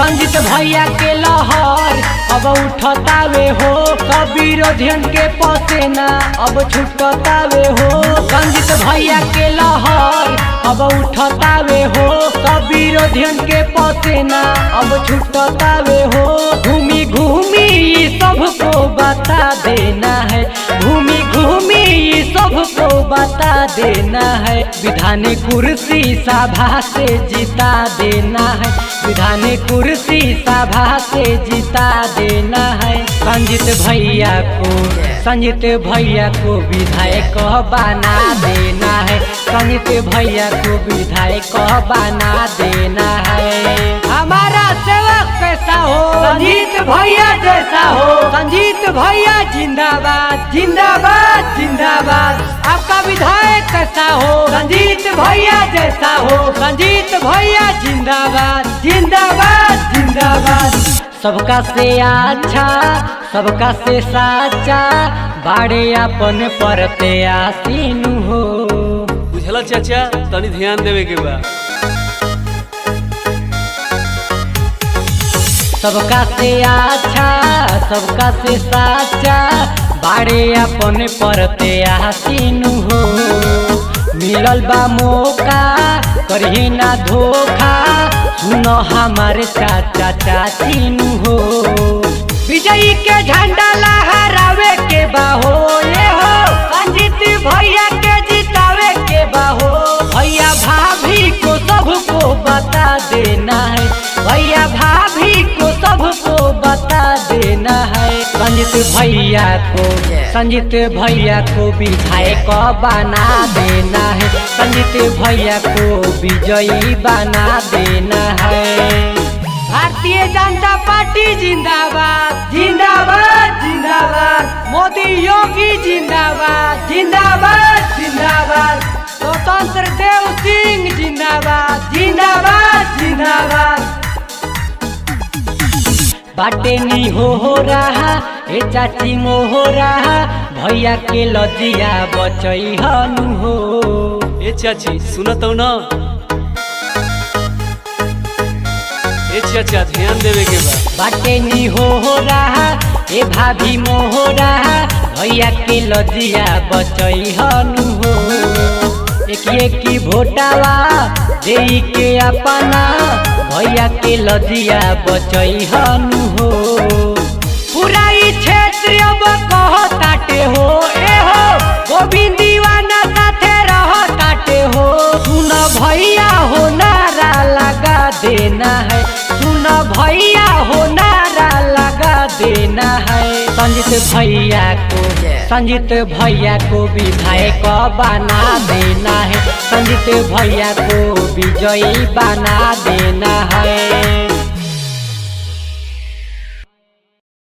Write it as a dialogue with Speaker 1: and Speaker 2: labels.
Speaker 1: संजीत भैया के लहर अब उठतावे हो, सब विरोधियन के पसेना अब छुटतावे हो। संजीत भैया के लहर अब उठतावे हो, सब विरोधियन के पसेना अब छुटतावे हो। घूमी घूमी सबको बता देना है, घूमी घूमी सबको बता देना है। विधान कुर्सी सभा से जिता देना है, विधान कुर्सी सभा से जिता देना है। संजीत भैया को विधायक बना देना है, संजीत भैया को विधायक बना देना है। हमारा सेवक कैसा हो, संजीत भैया जैसा हो। संजीत भैया जिंदाबाद जिंदाबाद जिंदाबाद। आपका विधायक कैसा हो, संजीत भैया जैसा हो। संजीत भैया जिंदाबाद जिंदाबाद जिंदाबाद। सबका से अच्छा सबका से साचा, बाड़े अपन परते आसीन हो।
Speaker 2: बुझला चाचा, तनी ध्यान देवे के बा।
Speaker 1: सबका से अच्छा सबका से साचा, बाड़े अपन परते आसीन हो। मिलल बा मौका करिए ना धोखा, सुनो हमारे चाचा चाचीन हो। विजयी के झंडा लहरावे के बाहो ये हो, संजीत भैया के जितावे के बाहो। भैया भाभी को सबको बता देना है, भैया भाभी को सबको बता देना है। संजीत भैया को विधायक बना देना है, संजीत भैया को विजयी बना देना है। भारतीय जनता पार्टी जिंदाबाद जिंदाबाद जिंदाबाद। मोदी योगी जिंदाबाद जिंदाबाद जिंदाबाद। स्वतंत्र देव सिंह जिंदाबाद जिंदाबाद जिंदाबाद। बाटे नी हो रहा ए चाची हो रहा, भैया के लजिया बचई हनु हो।
Speaker 2: ए चाची सुनत हो ना, ए चाचा ध्यान देवे के बा।
Speaker 1: बाटे नी हो रहा ए भाभी मोह रहा, भैया के लजिया बचई हनु हो। एक भोटावा दे के अपना, भैया के लजिया बचई हनु हो। पूरा क्षेत्र अब कहताटे हो ए हो, गोविंद दीवाना साथे रहताटे हो। सुन भैया हो नारा लगा देना है, सुन भैया हो नारा लगा देना है। संजीत भैया को विधायक बना देना है, संजीत भैया को विजयी बना देना है।